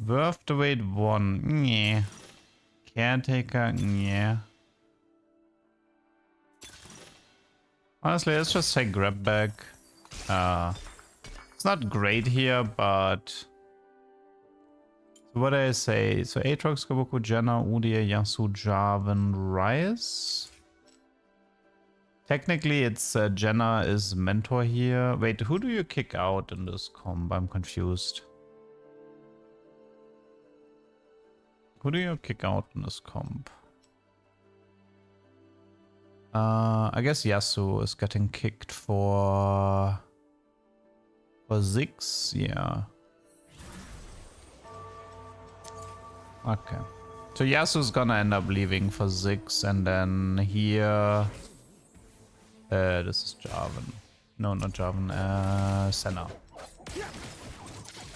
Worth the wait 1. Yeah. Caretaker. Yeah. Honestly, let's just say grab bag. It's not great here, but so what do I say? So Aatrox, Kobuko, Janna, Udia, Yasuo, Jarvan, Ryze. Technically, it's Janna is mentor here. Wait, who do you kick out in this comp? I'm confused. Who do you kick out in this comp? I guess Yasuo is getting kicked for Ziggs, yeah. Okay. So Yasuo's gonna end up leaving for Ziggs, and then here... this is Jarvan. No, not Jarvan. Senna.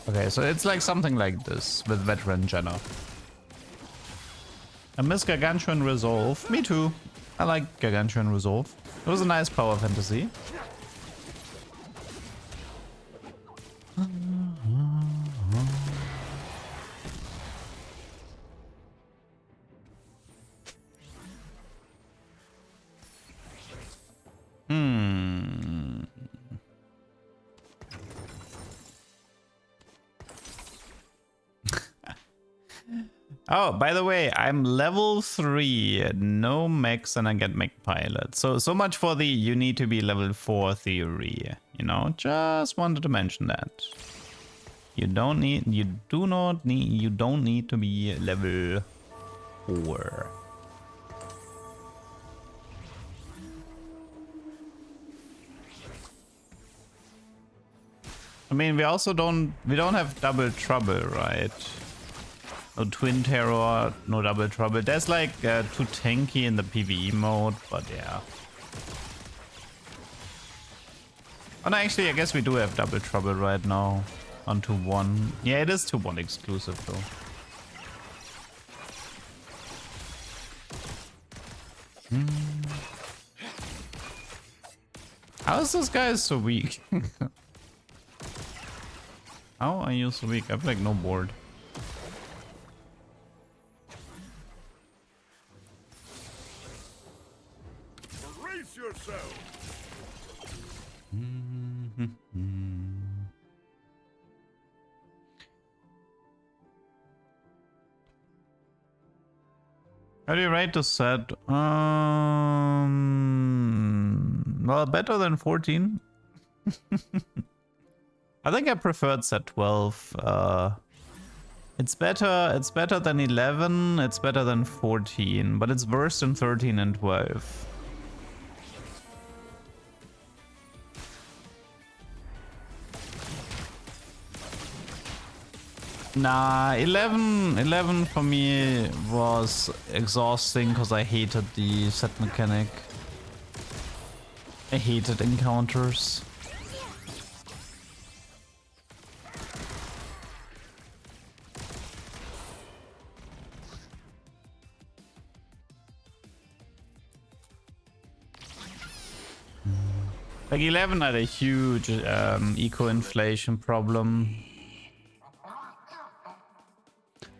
Okay, so it's like something like this with veteran Janna. I miss Gargantuan Resolve. Me too. I like Gargantuan Resolve. It was a nice power fantasy. Oh, by the way, I'm level 3, no max, and I get mech pilot. So much for the you need to be level 4 theory. You know, just wanted to mention that. You don't need to be level 4. I mean, we don't have double trouble, right? No twin terror, no double trouble. There's like too tanky in the PvE mode, but yeah. Oh no, actually, I guess we do have double trouble right now on 2-1. Yeah, it is 2-1 exclusive though. How is this guy so weak? How are you so weak? I have like no board. How do you rate the set? Well, better than 14. I think I preferred set 12. It's better than 11, it's better than 14, but it's worse than 13 and 12. Nah, 11 for me was exhausting because I hated the set mechanic. I hated encounters. Like 11 had a huge eco-inflation problem.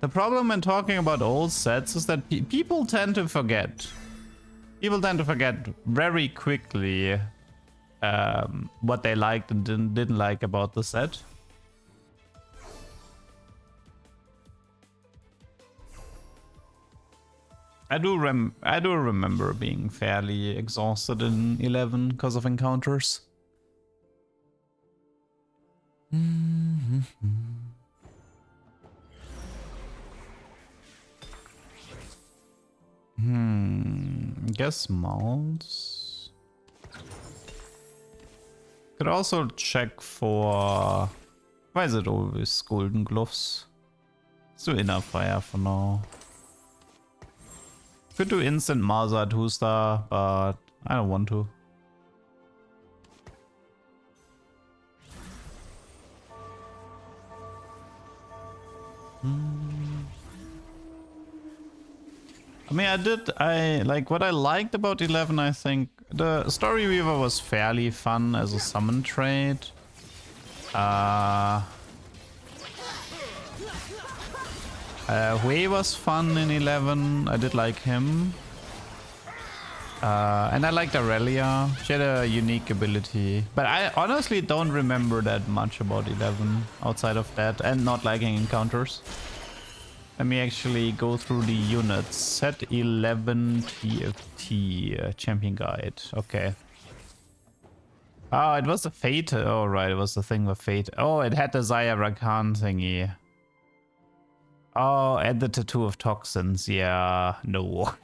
The problem when talking about old sets is that people tend to forget. People tend to forget very quickly what they liked and didn't like about the set. I do remember being fairly exhausted in 11 because of encounters. Guess mounts. Could also check for... Why is it always golden gloves? Let's do inner fire for now. Could do instant Marza 2-star, but I don't want to. I mean, what I liked about 11, I think the Story Weaver was fairly fun as a summon trade. Hui was fun in 11. I did like him. And I liked Aurelia. She had a unique ability. But I honestly don't remember that much about 11 outside of that and not liking encounters. Let me actually go through the units. Set 11 TFT champion guide. Okay. Oh, it was the Fate. Oh, right. It was the thing with Fate. Oh, it had the Zaya Rakan thingy. Oh, and the tattoo of toxins. Yeah, no.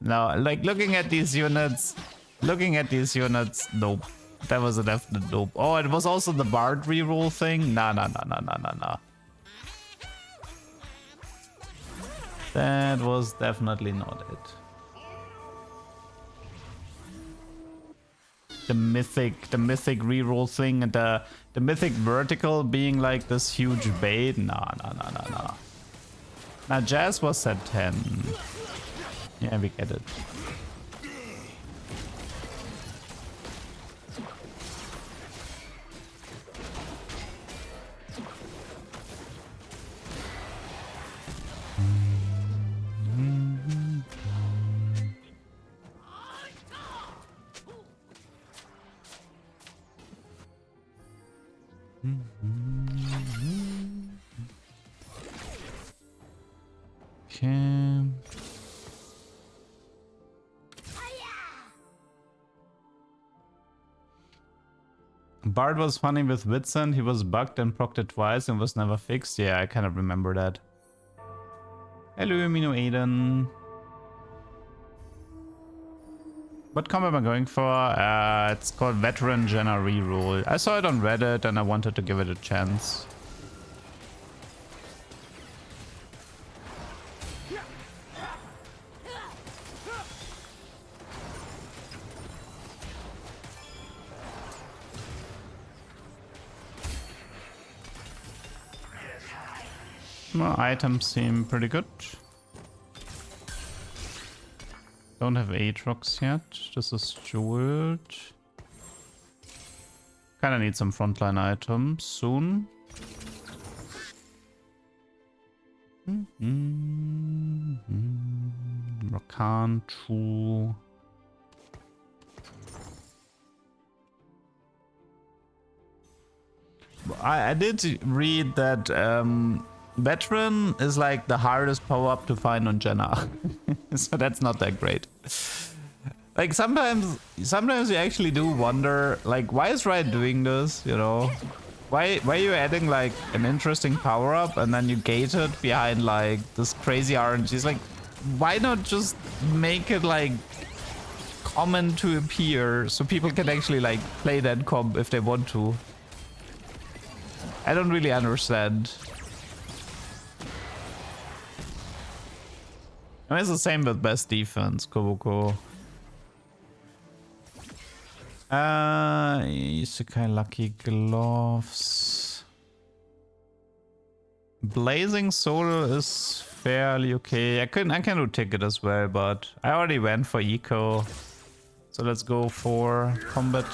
No, like looking at these units, nope. That was a definite nope. Oh, it was also the Bard reroll thing. Nah. That was definitely not it. The mythic reroll thing and the mythic vertical being like this huge bait. Nah. Now Jazz was at 10. Yeah, we get it. Okay. Bard was funny with Whitsand. He was bugged and procced it twice and was never fixed. Yeah, I kind of remember that. Hello, Amino Aiden. What comp am I going for? It's called Veteran Janna Reroll. I saw it on Reddit and I wanted to give it a chance. Well, items seem pretty good. Don't have Aatrox yet. This is jeweled. Kinda need some frontline items soon. Rakan, True. I did read that Veteran is like the hardest power-up to find on Janna. So that's not that great. Like sometimes you actually do wonder, like, why is Riot doing this, you know? Why are you adding like an interesting power-up and then you gate it behind like this crazy RNG? It's like, why not just make it like common to appear so people can actually like play that comp if they want to? I don't really understand. I mean, it's the same with best defense, Kobuko. Isekai Lucky Gloves. Blazing Soul is fairly okay. I can do Ticket as well, but I already went for Eco. So let's go for Combat.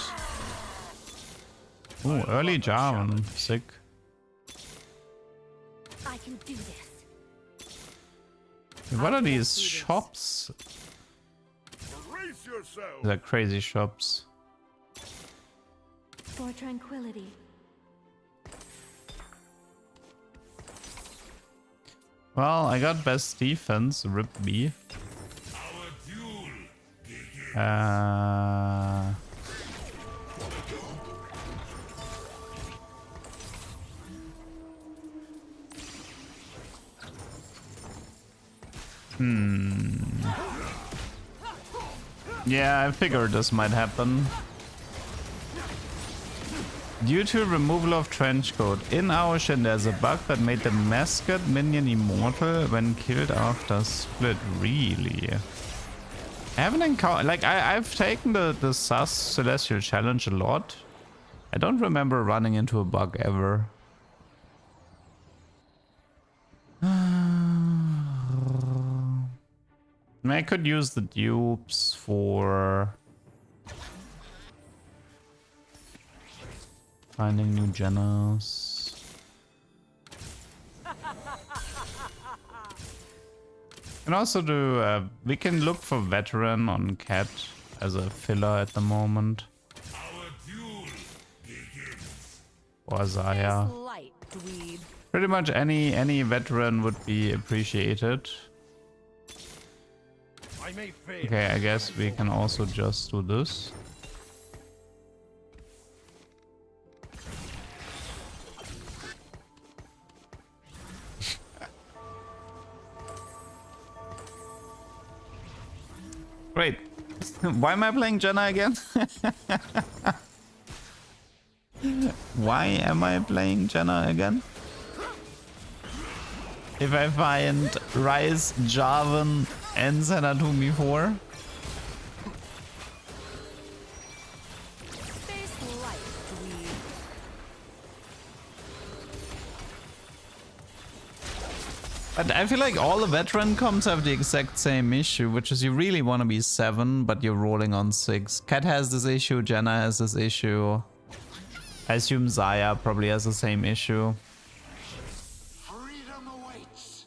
Ooh, early Jarvan. Sick. I can do this. What are these shops? They're crazy shops. For tranquility. Well, I got best defense, rip me. Yeah, I figured this might happen. Due to removal of trenchcoat, in our Shin there's a bug that made the mascot minion immortal when killed after split. Really? I haven't encountered, like, I've taken the Sus Celestial Challenge a lot. I don't remember running into a bug ever. I could use the dupes for finding new Jannas. Can also do, we can look for veteran on Cat as a filler at the moment. Or Zaya. Pretty much any veteran would be appreciated. Okay, I guess we can also just do this. Great. Why am I playing Janna again? Why am I playing Janna again? If I find Rice, Jarvan, and Senatumi 4. But I feel like all the veteran comps have the exact same issue, which is you really want to be 7, but you're rolling on 6. Cat has this issue, Janna has this issue. I assume Zaya probably has the same issue. Freedom awaits.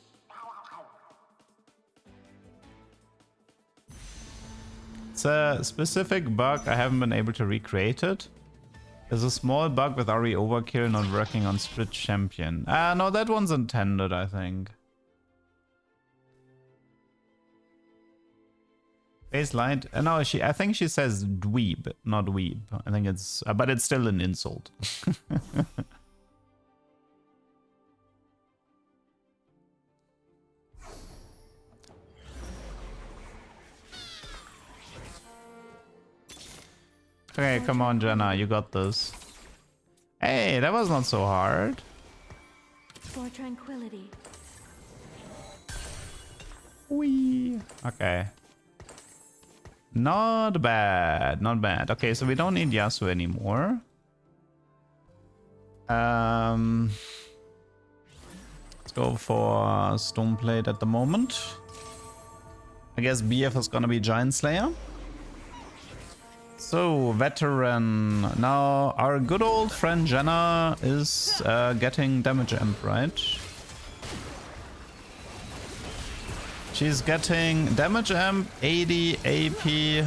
It's a specific bug, I haven't been able to recreate it. There's a small bug with RE overkill not working on split champion. No, that one's intended, I think. Baseline. No, I think she says dweeb, not weeb. I think it's, but it's still an insult. Okay, come on, Janna, you got this. Hey, that was not so hard. For tranquility. Whee. Okay. Not bad, not bad. Okay, so we don't need Yasuo anymore. Let's go for Stoneplate at the moment. I guess BF is gonna be Giant Slayer. So, veteran. Now, our good old friend Janna is getting damage amp, right? She's getting damage amp, 80 AP,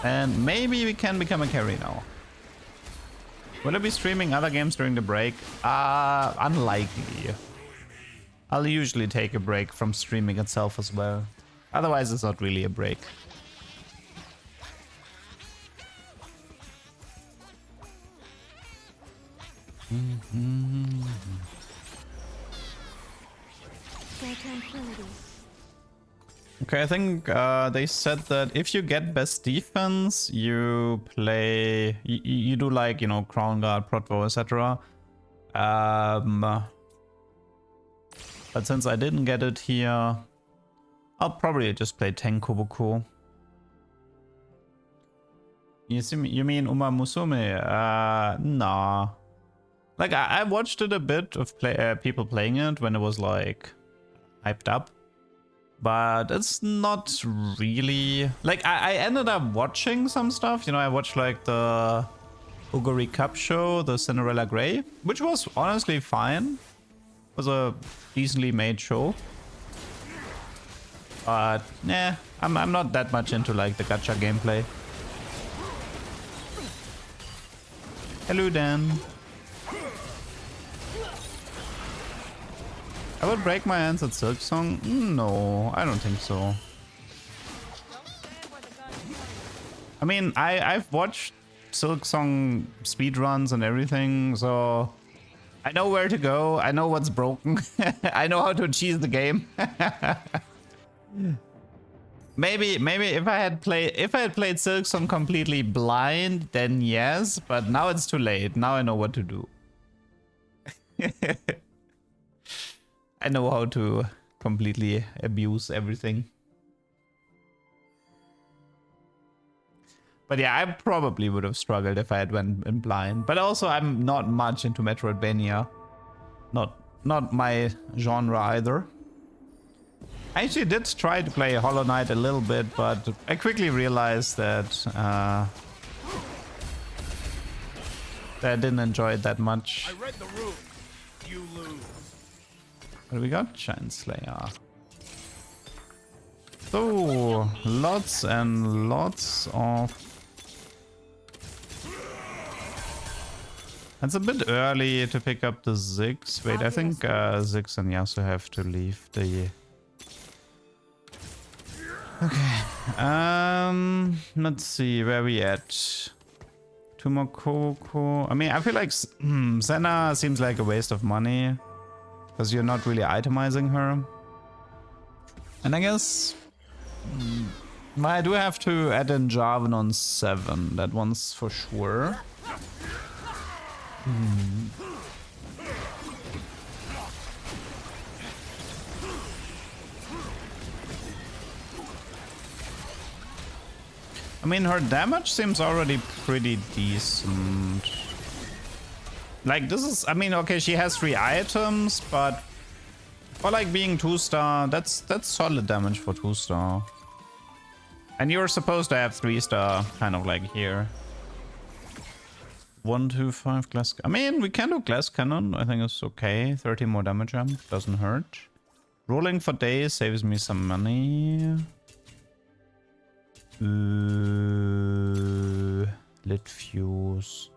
and maybe we can become a carry now. Will I be streaming other games during the break? Unlikely. I'll usually take a break from streaming itself as well. Otherwise, it's not really a break. Okay, I think they said that if you get best defense, you play, you do like, you know, Crown Guard, Protvo, etc. But since I didn't get it here, I'll probably just play Tank Kobuko. You mean Uma Musume? Nah. Like, I watched it a bit of people playing it when it was, like, hyped up. But it's not really... Like, I ended up watching some stuff. You know, I watched, like, the Uguri Cup show, the Cinderella Grey, which was honestly fine. It was a decently made show. But, nah, I'm not that much into, like, the gacha gameplay. Hello, Dan. I would break my hands at Silksong? No, I don't think so. I mean, I've watched Silksong speedruns and everything, so I know where to go. I know what's broken. I know how to cheese the game. Maybe if I had played Silksong completely blind, then yes, but now it's too late. Now I know what to do. I know how to completely abuse everything. But yeah, I probably would have struggled if I had went in blind. But also, I'm not much into Metroidvania. Not my genre either. I actually did try to play Hollow Knight a little bit, but I quickly realized that I didn't enjoy it that much. I read the room. You lose. What do we got? Giant Slayer. So, lots and lots of... It's a bit early to pick up the Ziggs. Wait, I think Ziggs and Yasuo have to leave the... Okay. Let's see, where we at? Two more Kobuko. I mean, I feel like Senna seems like a waste of money. Because you're not really itemizing her. And I guess... I do have to add in Jarvan on 7. That one's for sure. I mean, her damage seems already pretty decent. Like, this is... I mean, okay, she has 3 items, but... For, like, being 2-star, that's solid damage for 2-star. And you're supposed to have 3-star, kind of like here. 1, 2, 5 glass... I mean, we can do glass cannon. I think it's okay. 30 more damage jump. Doesn't hurt. Rolling for days saves me some money. Lit fuse.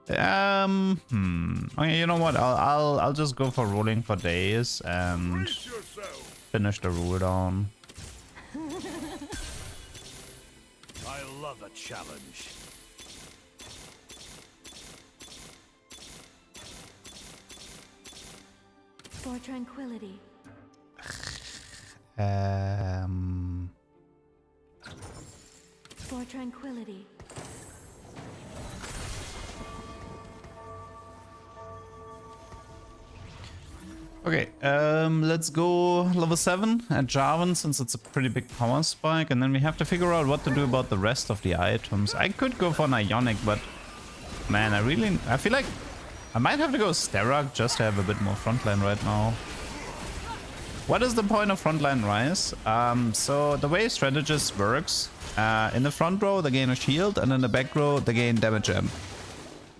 Okay, you know what? I'll just go for rolling for days and finish the rule down. I love a challenge. For tranquility. For tranquility. Okay, let's go level 7 at Jarvan since it's a pretty big power spike, and then we have to figure out what to do about the rest of the items. I could go for an Ionic, but man, I feel like I might have to go Sterak just to have a bit more frontline right now. What is the point of frontline rise? So the way Strategist works, in the front row they gain a shield, and in the back row they gain damage amp.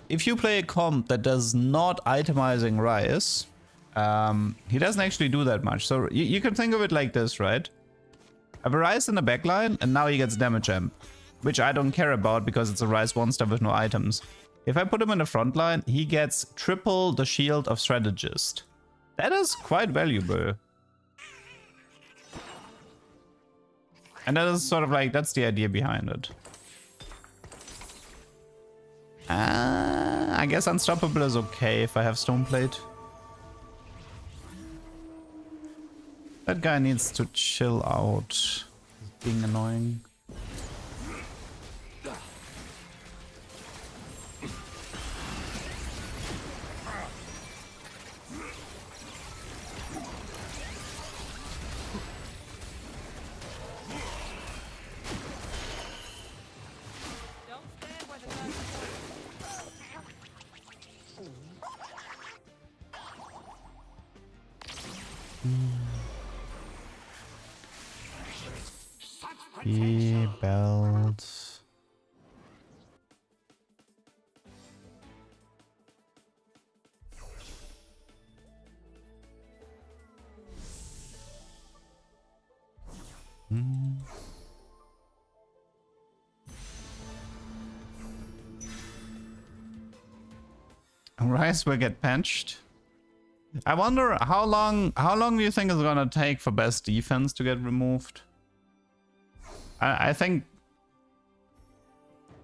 If you play a comp that does not itemizing rise, he doesn't actually do that much. So you can think of it like this, right? I have a rise in the backline, and now he gets damage amp, which I don't care about because it's a rise 1-star with no items. If I put him in the front line, he gets triple the shield of Strategist. That is quite valuable. And that is sort of like, that's the idea behind it. I guess Unstoppable is okay if I have Stoneplate. That guy needs to chill out. He's being annoying. Belt. Rice will get benched. I wonder how long do you think it's gonna take for best defense to get removed? I think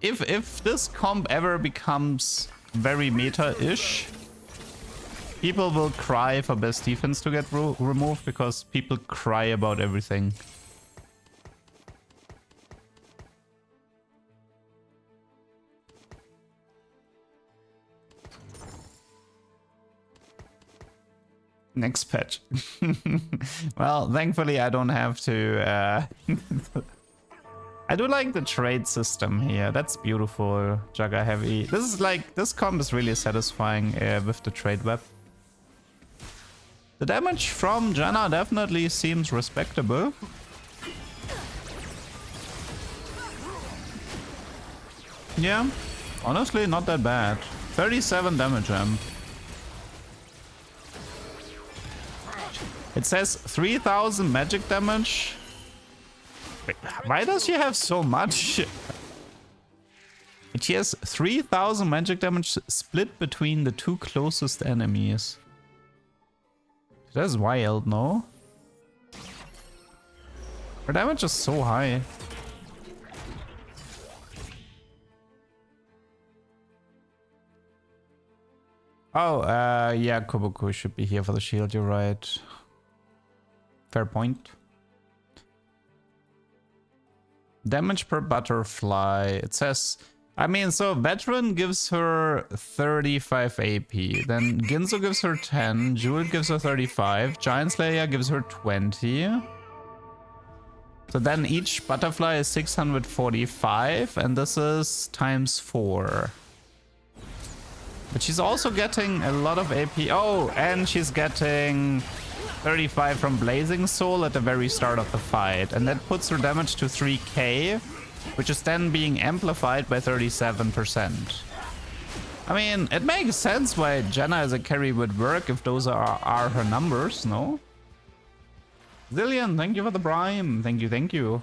if this comp ever becomes very meta-ish, people will cry for best defense to get removed because people cry about everything. Next patch. Well, thankfully I don't have to... I do like the trade system here. That's beautiful, Jugger Heavy. This is like... This comp is really satisfying with the trade web. The damage from Janna definitely seems respectable. Yeah, honestly not that bad. 37 damage amp. It says 3000 magic damage. Wait, why does she have so much? She has 3000 magic damage split between the two closest enemies. That's wild, no? Her damage is so high. Oh, yeah, Kobuko should be here for the shield, you're right. Fair point. Damage per butterfly. It says, I mean, so veteran gives her 35 AP. Then Ginzo gives her 10. Jewel gives her 35. Giant Slayer gives her 20. So then each butterfly is 645. And this is times 4. But she's also getting a lot of AP. Oh, and she's getting 35 from Blazing Soul at the very start of the fight. And that puts her damage to 3k, which is then being amplified by 37%. I mean, it makes sense why Janna as a carry would work if those are her numbers, no? Zillion, thank you for the prime. Thank you, thank you.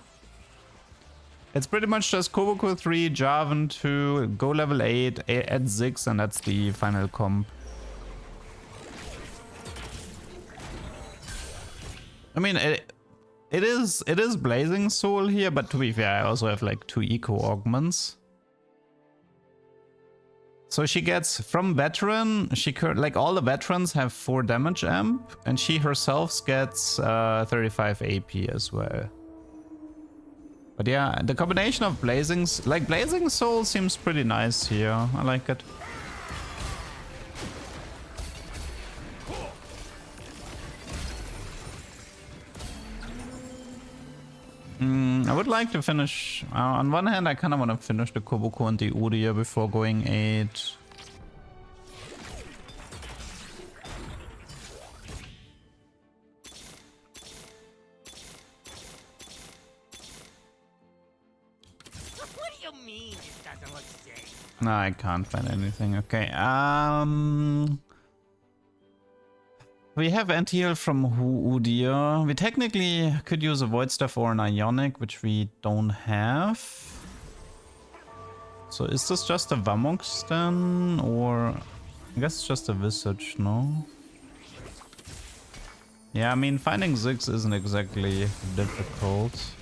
It's pretty much just Kobuko 3, Jarvan 2, go level 8, add 6, and that's the final comp. I mean, it is Blazing Soul here, but to be fair, I also have like 2 eco augments. So she gets from veteran, like all the veterans have 4 damage amp, and she herself gets 35 AP as well. But yeah, the combination of Blazing Soul seems pretty nice here. I like it. I would like to finish... on one hand, I kind of want to finish the Kobuko and the Udyr before going 8. No, I can't find anything. Okay, we have anti-heal from Udyr. We technically could use a Void Staff or an Ionic, which we don't have. So is this just a Vamox then? Or... I guess it's just a Visage, no? Yeah, I mean, finding Ziggs isn't exactly difficult.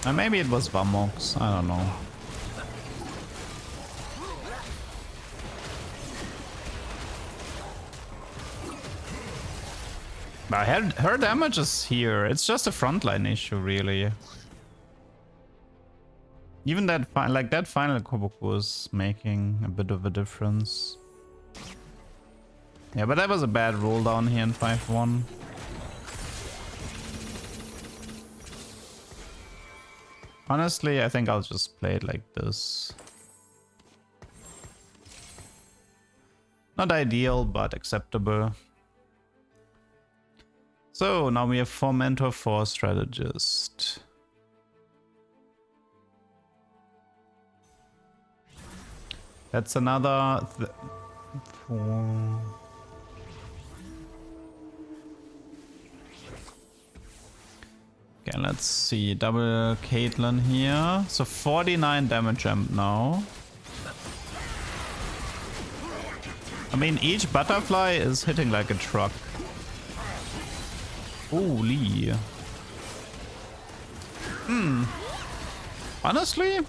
And maybe it was Vamox, I don't know. But her damage is here. It's just a frontline issue, really. Even that, that final Kobuko is making a bit of a difference. Yeah, but that was a bad roll down here in 5-1. Honestly, I think I'll just play it like this. Not ideal, but acceptable. So now we have 4 mentor, 4 strategist. That's another 4. Okay, let's see. Double Caitlyn here. So 49 damage amp now. I mean, each butterfly is hitting like a truck. Holy. Honestly,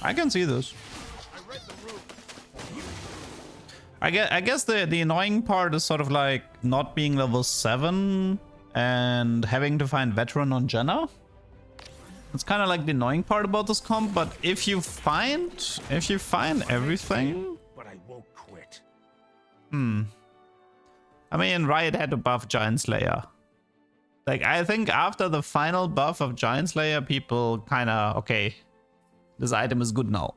I can see this. I guess the annoying part is sort of like not being level 7 and having to find veteran on Janna. It's kind of like the annoying part about this comp, but if you find everything, But I won't quit. I mean, Riot had to buff Giant Slayer. Like, I think after the final buff of Giant Slayer, people kind of, okay, this item is good now.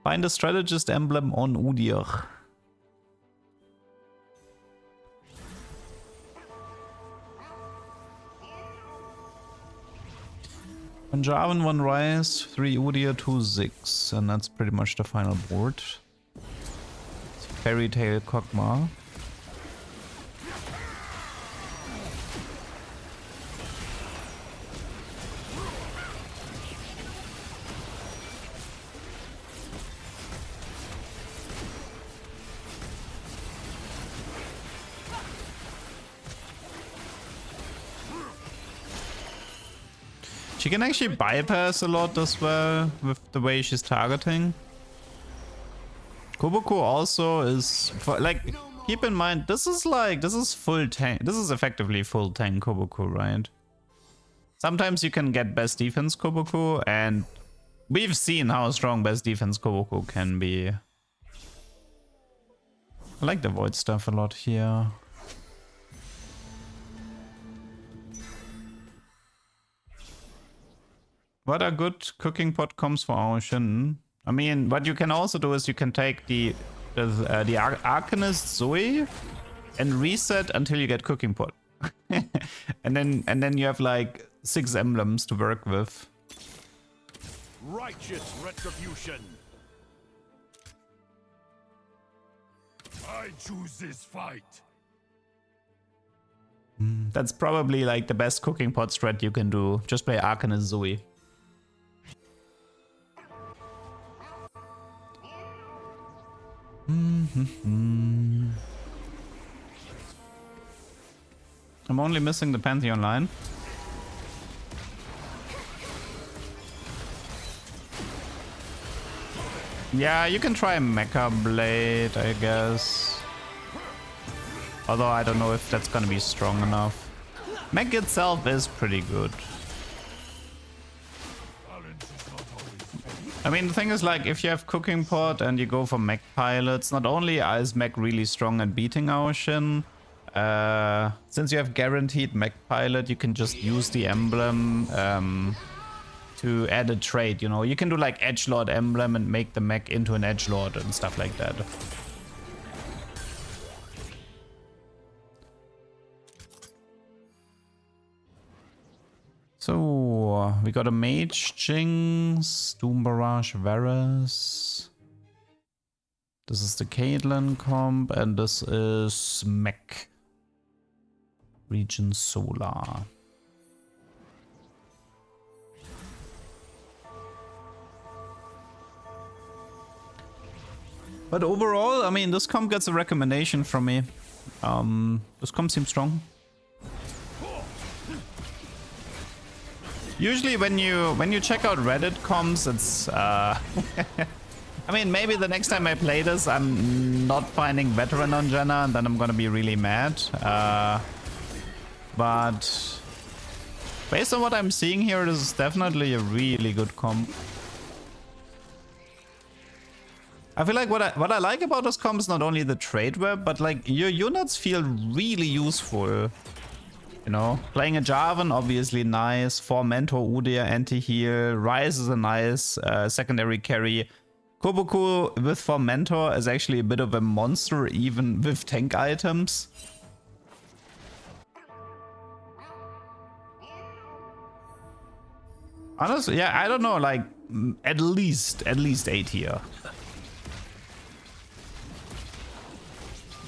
Find a strategist emblem on Udyr. One Jarvan, one Rise, 3 Udyr, 2 Ziggs, and that's pretty much the final board. Fairy Tail Kog'Maw. She can actually bypass a lot as well with the way she's targeting. Kobuko also is like, keep in mind, this is full tank. This is effectively full tank Kobuko, right? Sometimes you can get best defense Kobuko, and we've seen how strong best defense Kobuko can be. I like the void stuff a lot here. What are good cooking pot comps for Ocean? I mean, what you can also do is you can take the Arcanist Zoe and reset until you get cooking pot, and then you have like 6 emblems to work with. Righteous retribution. I choose this fight. That's probably like the best cooking pot strat you can do. Just play Arcanist Zoe. I'm only missing the Pantheon line. Yeah, you can try Mecha Blade, I guess. Although I don't know if that's gonna be strong enough. Mech itself is pretty good. I mean, the thing is, like, if you have Cooking Pot and you go for mech pilots, not only is mech really strong at beating Ocean, since you have guaranteed mech pilot, you can just use the emblem to add a trait, you know. You can do like Edgelord emblem and make the mech into an Edgelord and stuff like that. So, we got a Mage, Jinx, Doom Barrage, Varus. This is the Caitlyn comp, and this is Mech. Region Solar. But overall, I mean, this comp gets a recommendation from me. This comp seems strong. Usually when you check out Reddit comps, it's I mean, maybe the next time I play this, I'm not finding veteran on Janna, and then I'm gonna be really mad. But based on what I'm seeing here, this is definitely a really good comp. I feel like what I like about this comp is not only the trade web, but like your units feel really useful. You know, playing a Jarvan, obviously nice. For Mentor, Udyr, anti-heal. Rise is a nice secondary carry. Kobuko with for Mentor is actually a bit of a monster, even with tank items. Honestly, yeah, I don't know, like at least 8 here.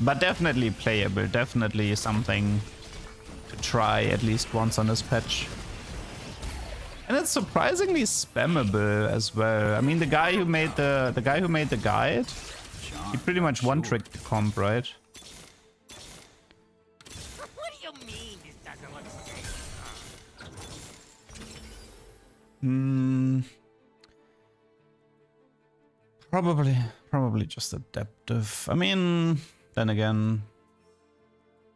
But definitely playable, definitely something to try at least once on this patch. And it's surprisingly spammable as well. I mean, the guy who made the guide, he pretty much one-tricked the comp, right? What do you mean this doesn't look safe? Probably just adaptive. I mean, then again,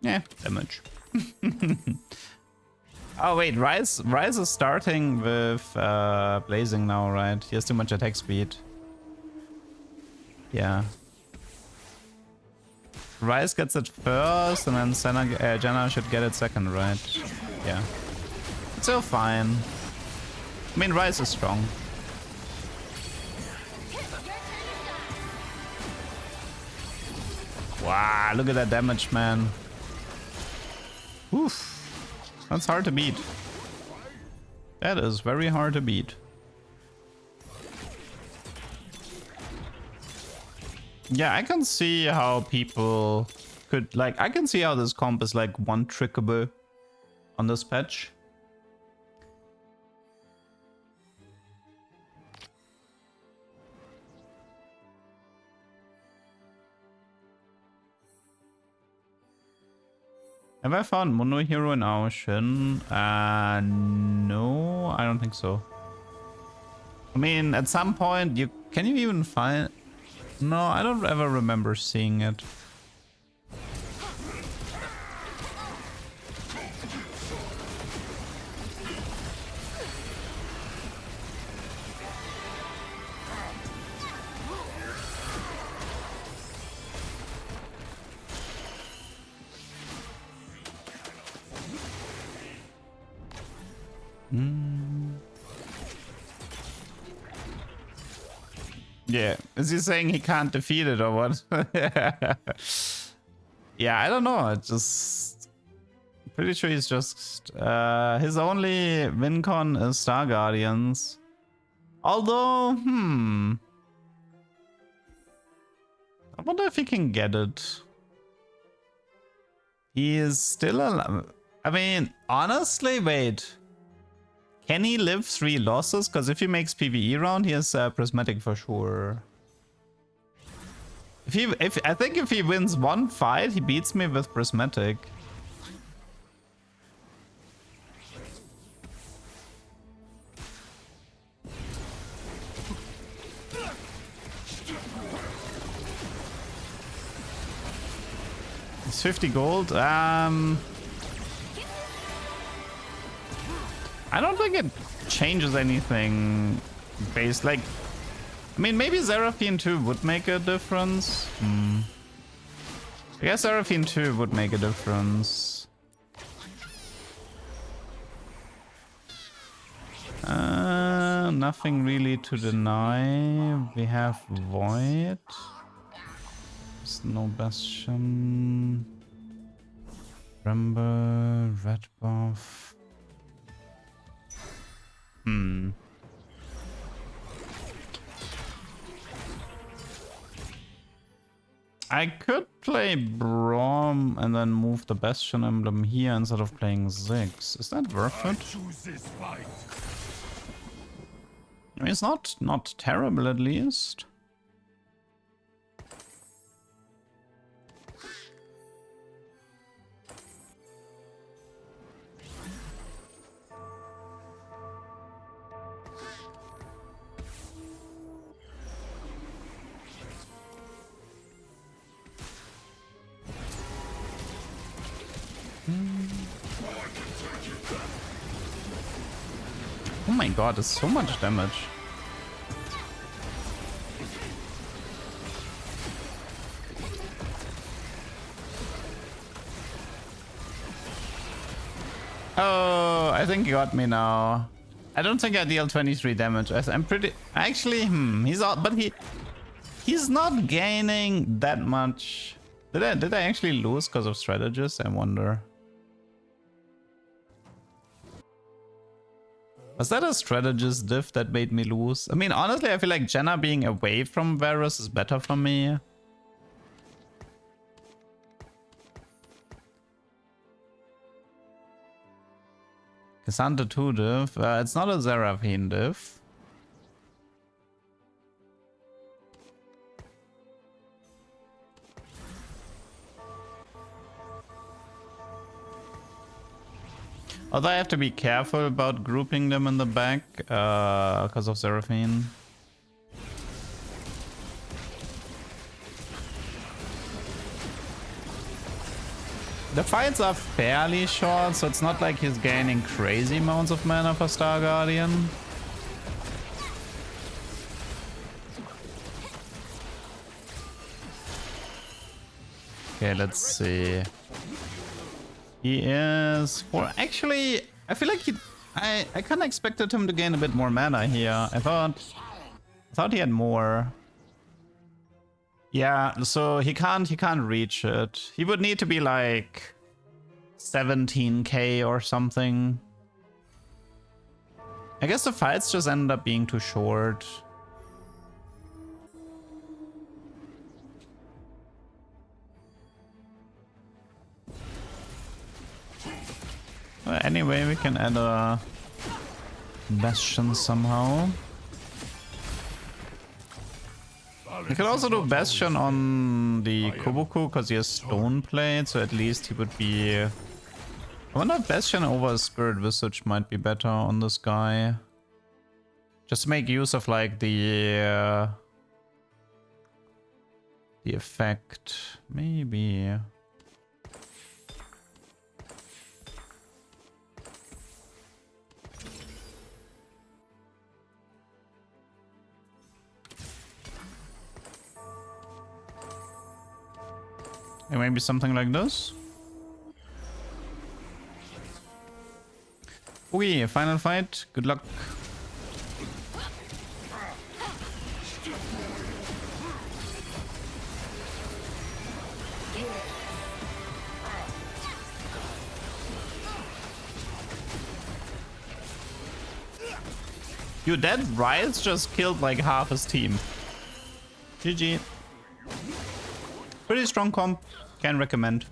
yeah, damage. Oh wait, Rise is starting with Blazing now, right? He has too much attack speed. Yeah. Rise gets it first, and then Janna should get it second, right? Yeah. It's still fine. I mean, Rise is strong. Wow, look at that damage, man. Oof. That's hard to beat. That is very hard to beat. Yeah, I can see how people could, like, I can see how this comp is like one trickable on this patch. Have I found Mono Hero in Ocean? No, I don't think so. I mean, at some point, can you even find... No, I don't ever remember seeing it. Yeah, is he saying he can't defeat it or what? Yeah, I don't know. It's just pretty sure he's just his only win con is Star Guardians. Although, I wonder if he can get it. He is still alive. I mean, honestly, wait. Can he live 3 losses? Because if he makes PvE round, he has Prismatic for sure. I think if he wins 1 fight, he beats me with Prismatic. It's 50 gold. I don't think it changes anything based, like, I mean, maybe Seraphine 2 would make a difference. I guess Seraphine 2 would make a difference. Nothing really to deny. We have Void. There's no Bastion. Rumble, Red Buff. I could play Braum and then move the Bastion emblem here instead of playing Ziggs. Is that worth it? Choose this fight. I mean, it's not terrible at least. Oh my god, it's so much damage. Oh, I think he got me now. I don't think I deal 23 damage. I'm pretty... Actually, he's out, but he's not gaining that much. Did I actually lose because of strategists? I wonder. Was that a strategist diff that made me lose? I mean, honestly, I feel like Janna being away from Varus is better for me. Cassandra 2 diff. It's not a Seraphine diff. Although I have to be careful about grouping them in the back because of Seraphine. The fights are fairly short, so it's not like he's gaining crazy amounts of mana for Star Guardian. Okay, let's see. He is... Or actually, I feel like I kind of expected him to gain a bit more mana here. I thought he had more. Yeah, so he can't reach it. He would need to be like 17k or something. I guess the fights just ended up being too short. Well, anyway, we can add a Bastion somehow. We could also do Bastion on the Kobuko because he has Stone Plate, so at least he would be... I wonder if Bastion over Spirit Visage might be better on this guy. Just to make use of like the effect, maybe. And maybe something like this. Okay, final fight. Good luck. Dude, that Riot just killed like half his team. GG. Pretty strong comp. Can recommend.